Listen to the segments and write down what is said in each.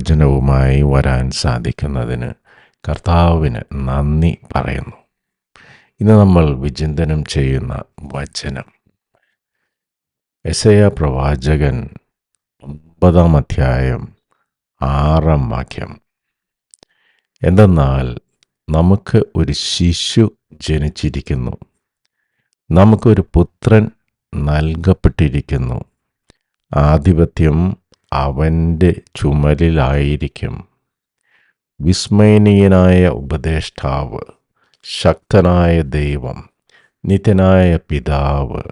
വചനവുമായി വരാൻ സാധിക്കുന്നതിന് കർത്താവിന് നന്ദി പറയുന്നു. ഇന്ന് നമ്മൾ വിചിന്തനം ചെയ്യുന്ന വചനം യെശയ്യാ പ്രവാചകൻ 9-ാം അധ്യായം 6-ാം വാക്യം. എന്തെന്നാൽ നമുക്ക് ഒരു ശിശു ജനിച്ചിരിക്കുന്നു, നമുക്കൊരു പുത്രൻ നൽകപ്പെട്ടിരിക്കുന്നു, ആധിപത്യം അവൻ്റെ ചുമലിലായിരിക്കും. വിസ്മയനീയനായ ഉപദേഷ്ടാവ്, ശക്തനായ ദൈവം, നിത്യനായ പിതാവ്,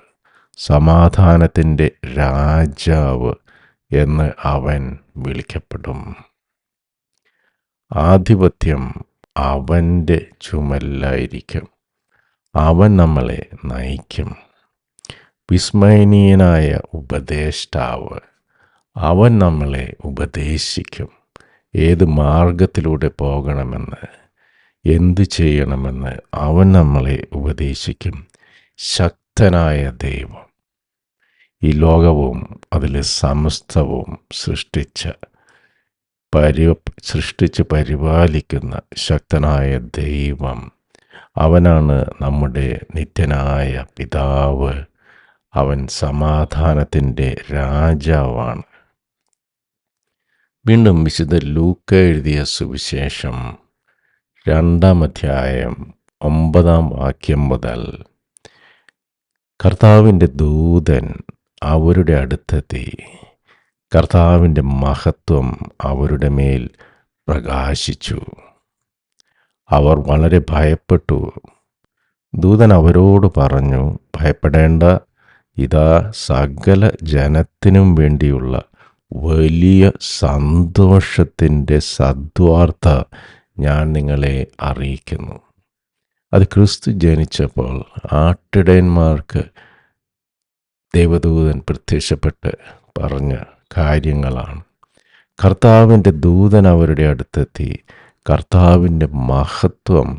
സമാധാനത്തിൻ്റെ രാജാവ് എന്ന് അവൻ വിളിക്കപ്പെടും. ആധിപത്യം അവൻ്റെ ചുമലിലായിരിക്കും. അവൻ നമ്മളെ നയിക്കും. വിസ്മയനീയനായ ഉപദേഷ്ടാവ്, അവൻ നമ്മളെ ഉപദേശിക്കും. ഏത് മാർഗത്തിലൂടെ പോകണമെന്ന്, എന്തു ചെയ്യണമെന്ന് അവൻ നമ്മളെ ഉപദേശിക്കും. ശക്തനായ ദൈവം, ഈ ലോകവും അതിലെ സമസ്തവും സൃഷ്ടിച്ച് പരിപാലിക്കുന്ന ശക്തനായ ദൈവം, അവനാണ് നമ്മുടെ നിത്യനായ പിതാവ്. അവൻ സമാധാനത്തിൻ്റെ രാജാവാണ്. വീണ്ടും വിശുദ്ധ ലൂക്ക എഴുതിയ സുവിശേഷം 2-ാം അധ്യായം 9-ാം വാക്യം മുതൽ, കർത്താവിൻ്റെ ദൂതൻ അവരുടെ അടുത്തെത്തി, കർത്താവിൻ്റെ മഹത്വം അവരുടെ മേൽ പ്രകാശിച്ചു. അവർ വളരെ ഭയപ്പെട്ടു. ദൂതൻ അവരോട് പറഞ്ഞു, ഭയപ്പെടേണ്ട, ഇതാ സകല ജനത്തിനും വേണ്ടിയുള്ള വലിയ സന്തോഷത്തിൻ്റെ സദ്വാർത്ത ഞാൻ നിങ്ങളെ അറിയിക്കുന്നു. അത് ക്രിസ്തു ജനിച്ചപ്പോൾ ആട്ടിടയന്മാർക്ക് ദൈവദൂതൻ പ്രത്യക്ഷപ്പെട്ട് പറഞ്ഞ കാര്യങ്ങളാണ്. കർത്താവിൻ്റെ ദൂതൻ അവരുടെ അടുത്തെത്തി, കർത്താവിൻ്റെ മഹത്വം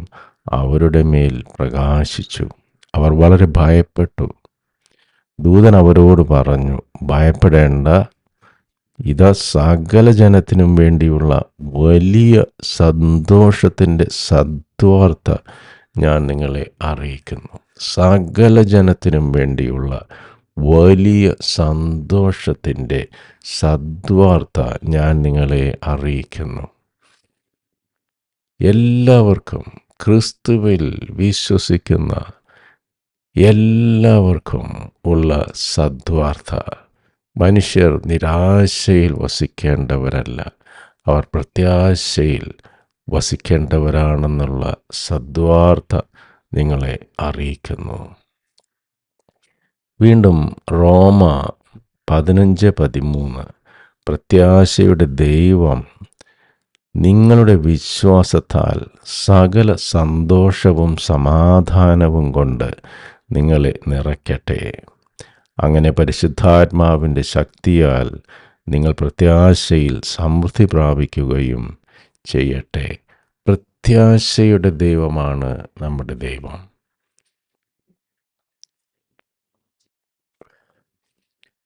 അവരുടെ മേൽ പ്രകാശിച്ചു. അവർ വളരെ ഭയപ്പെട്ടു. ദൂതൻ അവരോട് പറഞ്ഞു, ഭയപ്പെടേണ്ട, ഇതാ സകല ജനത്തിനും വേണ്ടിയുള്ള വലിയ സന്തോഷത്തിൻ്റെ സദ്വാർത്ത ഞാൻ നിങ്ങളെ അറിയിക്കുന്നു. സകല ജനത്തിനും വേണ്ടിയുള്ള വലിയ സന്തോഷത്തിൻ്റെ സദ്വാർത്ത ഞാൻ നിങ്ങളെ അറിയിക്കുന്നു. എല്ലാവർക്കും, ക്രിസ്തുവിൽ വിശ്വസിക്കുന്ന എല്ലാവർക്കും ഉള്ള സദ്വാർത്ത. മനുഷ്യർ നിരാശയിൽ വസിക്കേണ്ടവരല്ല, അവർ പ്രത്യാശയിൽ വസിക്കേണ്ടവരാണെന്നുള്ള സദ്വാർത്ത നിങ്ങളെ അറിയിക്കുന്നു. വീണ്ടും റോമ 15:13, പ്രത്യാശയുടെ ദൈവം നിങ്ങളുടെ വിശ്വാസത്താൽ സകല സന്തോഷവും സമാധാനവും കൊണ്ട് നിങ്ങളെ നിറയ്ക്കട്ടെ. അങ്ങനെ പരിശുദ്ധാത്മാവിൻ്റെ ശക്തിയാൽ നിങ്ങൾ പ്രത്യാശയിൽ സമൃദ്ധി പ്രാപിക്കുകയും ചെയ്യട്ടെ. പ്രത്യാശയുടെ ദൈവമാണ് നമ്മുടെ ദൈവം.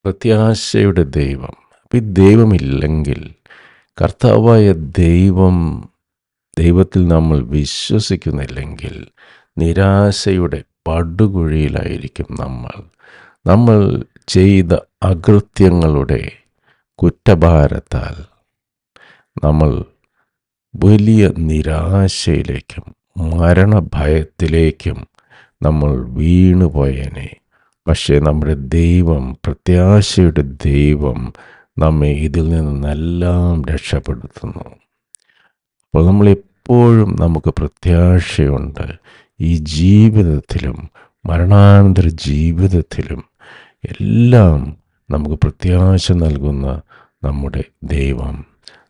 പ്രത്യാശയുടെ ദൈവം. ഈ ദൈവമില്ലെങ്കിൽ, കർത്താവായ ദൈവത്തിൽ നമ്മൾ വിശ്വസിക്കുന്നില്ലെങ്കിൽ, നിരാശയുടെ പടുകുഴിയിലായിരിക്കും നമ്മൾ ചെയ്ത അകൃത്യങ്ങളുടെ കുറ്റഭാരത്താൽ നമ്മൾ വലിയ നിരാശയിലേക്കും മരണഭയത്തിലേക്കും നമ്മൾ വീണുപോയേനെ. പക്ഷേ നമ്മുടെ ദൈവം, പ്രത്യാശയുടെ ദൈവം, നമ്മെ ഇതിൽ നിന്നെല്ലാം രക്ഷപ്പെടുത്തുന്നു. അപ്പോൾ നമ്മളെപ്പോഴും നമുക്ക് പ്രത്യാശയുണ്ട്. ഈ ജീവിതത്തിലും മരണാനന്തര ജീവിതത്തിലും എല്ലാം നമുക്ക് പ്രത്യാശ നൽകുന്ന നമ്മുടെ ദൈവം,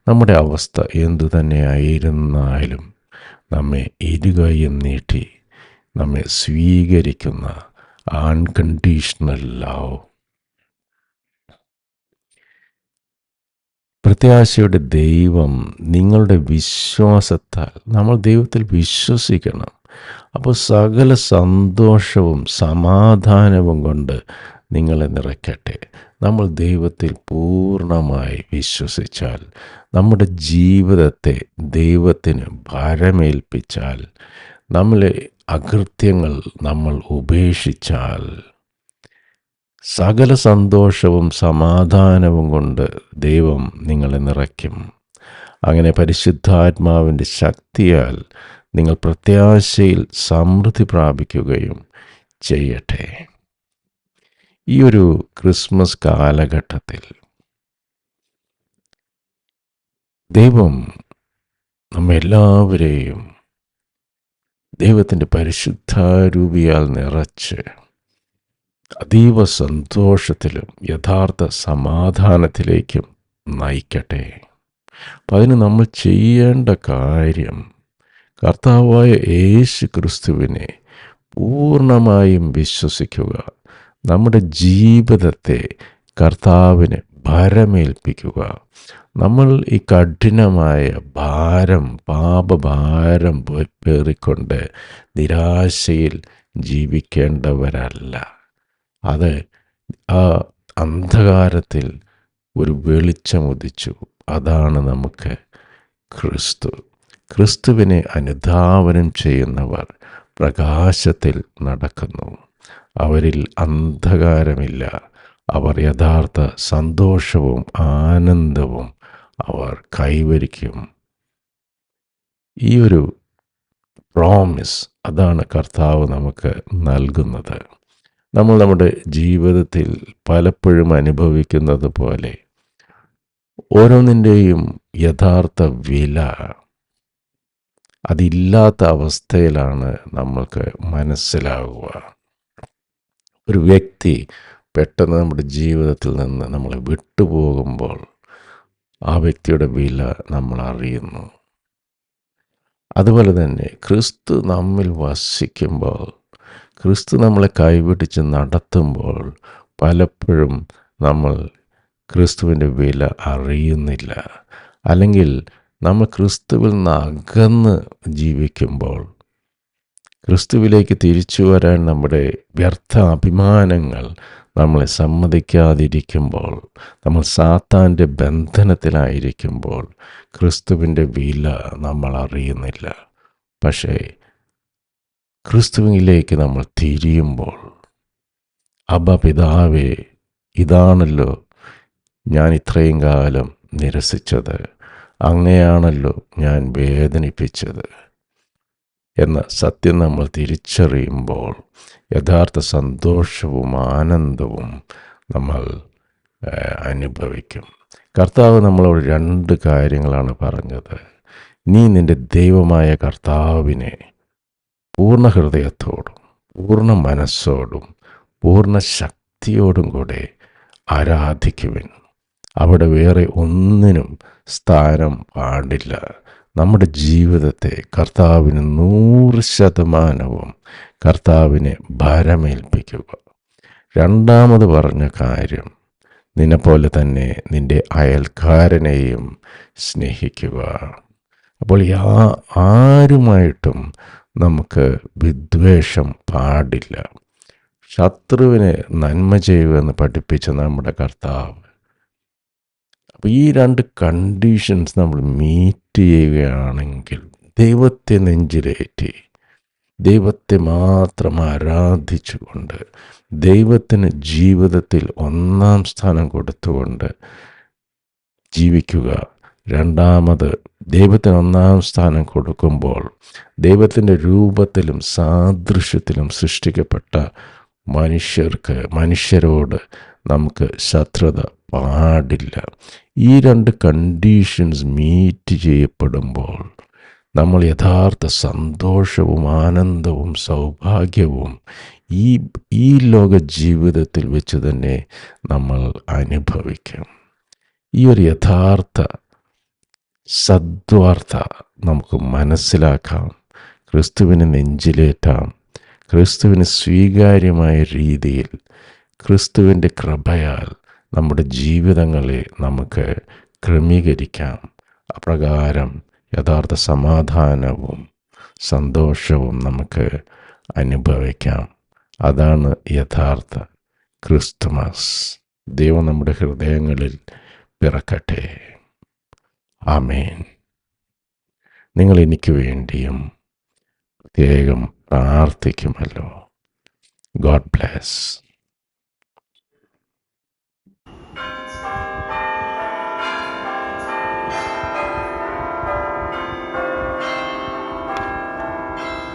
നമ്മുടെ അവസ്ഥ എന്തു തന്നെയായിരുന്നാലും നമ്മെ ഇരുകൈയും നീട്ടി നമ്മെ സ്വീകരിക്കുന്ന അൺകണ്ടീഷണൽ ലവ്. പ്രത്യാശയുടെ ദൈവം നിങ്ങളുടെ വിശ്വാസത്താൽ, നമ്മൾ ദൈവത്തിൽ വിശ്വസിക്കണം. അപ്പോൾ സകല സന്തോഷവും സമാധാനവും കൊണ്ട് നിങ്ങളെ നിറയ്ക്കട്ടെ. നമ്മൾ ദൈവത്തിൽ പൂർണ്ണമായി വിശ്വസിച്ചാൽ, നമ്മുടെ ജീവിതത്തെ ദൈവത്തിന് ഭരമേൽപ്പിച്ചാൽ, നമ്മളെ അകൃത്യങ്ങൾ നമ്മൾ ഉപേക്ഷിച്ചാൽ, സകല സന്തോഷവും സമാധാനവും കൊണ്ട് ദൈവം നിങ്ങളെ നിറയ്ക്കും. അങ്ങനെ പരിശുദ്ധാത്മാവിൻ്റെ ശക്തിയാൽ നിങ്ങൾ പ്രത്യാശയിൽ സമൃദ്ധി പ്രാപിക്കുകയും ചെയ്യട്ടെ. ഈ ഒരു ക്രിസ്മസ് കാലഘട്ടത്തിൽ ദൈവം നമ്മെല്ലാവരെയും ദൈവത്തിൻ്റെ പരിശുദ്ധാരൂപിയാൽ നിറച്ച് അതീവ സന്തോഷത്തിലും യഥാർത്ഥ സമാധാനത്തിലേക്കും നയിക്കട്ടെ. അപ്പം അതിന് നമ്മൾ ചെയ്യേണ്ട കാര്യം, കർത്താവായ യേശു ക്രിസ്തുവിനെ പൂർണ്ണമായും വിശ്വസിക്കുക, നമ്മുടെ ജീവിതത്തെ കർത്താവിന് ഭരമേൽപ്പിക്കുക. നമ്മൾ ഈ കഠിനമായ ഭാരം, പാപഭാരം പേറിക്കൊണ്ട് നിരാശയിൽ ജീവിക്കേണ്ടവരല്ല. അത് ആ അന്ധകാരത്തിൽ ഒരു വെളിച്ചമുദിച്ചു. അതാണ് നമുക്ക് ക്രിസ്തു. ക്രിസ്തുവിനെ അനുധാവനം ചെയ്യുന്നവർ പ്രകാശത്തിൽ നടക്കുന്നു. അവരിൽ അന്ധകാരമില്ല. അവർ യഥാർത്ഥ സന്തോഷവും ആനന്ദവും അവർ കൈവരിക്കും. ഈ ഒരു പ്രോമിസ്, അതാണ് കർത്താവ് നമുക്ക് നൽകുന്നത്. നമ്മൾ നമ്മുടെ ജീവിതത്തിൽ പലപ്പോഴും അനുഭവിക്കുന്നത് പോലെ ഓരോന്നിൻ്റെയും യഥാർത്ഥ വില അതില്ലാത്ത അവസ്ഥയിലാണ് നമ്മൾക്ക് മനസ്സിലാവുക. ഒരു വ്യക്തി പെട്ടെന്ന് നമ്മുടെ ജീവിതത്തിൽ നിന്ന് നമ്മളെ വിട്ടുപോകുമ്പോൾ ആ വ്യക്തിയുടെ വില നമ്മൾ അറിയുന്നു. അതുപോലെ തന്നെ ക്രിസ്തു നമ്മിൽ വസിക്കുമ്പോൾ, ക്രിസ്തു നമ്മളെ കൈപിടിച്ച് നടത്തുമ്പോൾ പലപ്പോഴും നമ്മൾ ക്രിസ്തുവിൻ്റെ വില അറിയുന്നില്ല. അല്ലെങ്കിൽ നമ്മൾ ക്രിസ്തുവിൽ നിന്ന് അകന്ന് ജീവിക്കുമ്പോൾ, ക്രിസ്തുവിലേക്ക് തിരിച്ചു വരാൻ നമ്മുടെ വ്യർത്ഥ അഭിമാനങ്ങൾ നമ്മളെ സമ്മതിക്കാതിരിക്കുമ്പോൾ, നമ്മൾ സാത്താൻ്റെ ബന്ധനത്തിലായിരിക്കുമ്പോൾ ക്രിസ്തുവിൻ്റെ വില നമ്മൾ അറിയുന്നില്ല. പക്ഷേ ക്രിസ്തുവിലേക്ക് നമ്മൾ തിരിയുമ്പോൾ, അബ്ബാ പിതാവേ, ഇതാണല്ലോ ഞാൻ ഇത്രയും കാലം നിരസിച്ചത്, അങ്ങനെയാണല്ലോ ഞാൻ വേദനിപ്പിച്ചത് എന്ന സത്യം നമ്മൾ തിരിച്ചറിയുമ്പോൾ യഥാർത്ഥ സന്തോഷവും ആനന്ദവും നമ്മൾ അനുഭവിക്കും. കർത്താവ് നമ്മളോട് 2 കാര്യങ്ങളാണ് പറഞ്ഞത്. നീ നിൻ്റെ ദൈവമായ കർത്താവിനെ പൂർണ്ണ ഹൃദയത്തോടും പൂർണ്ണ മനസ്സോടും പൂർണ്ണ ശക്തിയോടും കൂടെ ആരാധിക്കുവിൻ. അവിടെ വേറെ ഒന്നിനും സ്ഥാനം പാടില്ല. നമ്മുടെ ജീവിതത്തെ കർത്താവിന് 100% കർത്താവിനെ ഭരമേൽപ്പിക്കുക. 2ാമത് പറഞ്ഞ കാര്യം, നിന്നെപ്പോലെ തന്നെ നിൻ്റെ അയൽക്കാരനെയും സ്നേഹിക്കുക. അപ്പോൾ ആരുമായിട്ടും നമുക്ക് വിദ്വേഷം പാടില്ല. ശത്രുവിന് നന്മ ചെയ്യുമെന്ന് പഠിപ്പിച്ച നമ്മുടെ കർത്താവ്. അപ്പോൾ ഈ 2 കണ്ടീഷൻസ് നമ്മൾ മീറ്റ് ചെയ്യുകയാണെങ്കിൽ, ദൈവത്തെ നെഞ്ചിലേറ്റി ദൈവത്തെ മാത്രം ആരാധിച്ചുകൊണ്ട്, ദൈവത്തിന് ജീവിതത്തിൽ 1ാം സ്ഥാനം കൊടുത്തുകൊണ്ട് ജീവിക്കുക. 2ാമത് ദൈവത്തിന് 1ാം സ്ഥാനം കൊടുക്കുമ്പോൾ, ദൈവത്തിൻ്റെ രൂപത്തിലും സാദൃശ്യത്തിലും സൃഷ്ടിക്കപ്പെട്ട മനുഷ്യരോട് നമുക്ക് ശത്രുത പാടില്ല. ഈ 2 കണ്ടീഷൻസ് മീറ്റ് ചെയ്യപ്പെടുമ്പോൾ നമ്മൾ യഥാർത്ഥ സന്തോഷവും ആനന്ദവും സൗഭാഗ്യവും ഈ ലോക ജീവിതത്തിൽ വെച്ച് തന്നെ നമ്മൾ അനുഭവിക്കും. ഈ ഒരു യഥാർത്ഥ സദ്വാർത്ത നമുക്ക് മനസ്സിലാക്കാം, ക്രിസ്തുവിനെ നെഞ്ചിലേറ്റാം, ക്രിസ്തുവിന് സ്വീകാര്യമായ രീതിയിൽ ക്രിസ്തുവിൻ്റെ കൃപയാൽ നമ്മുടെ ജീവിതങ്ങളെ നമുക്ക് ക്രമീകരിക്കാം. അപ്രകാരം യഥാർത്ഥ സമാധാനവും സന്തോഷവും നമുക്ക് അനുഭവിക്കാം. അതാണ് യഥാർത്ഥ ക്രിസ്തുമസ്. ദൈവം നമ്മുടെ ഹൃദയങ്ങളിൽ പിറക്കട്ടെ. ആമേൻ. നിങ്ങൾ എനിക്ക് വേണ്ടിയും പ്രത്യേകം പ്രാർത്ഥിക്കുമല്ലോ. God bless.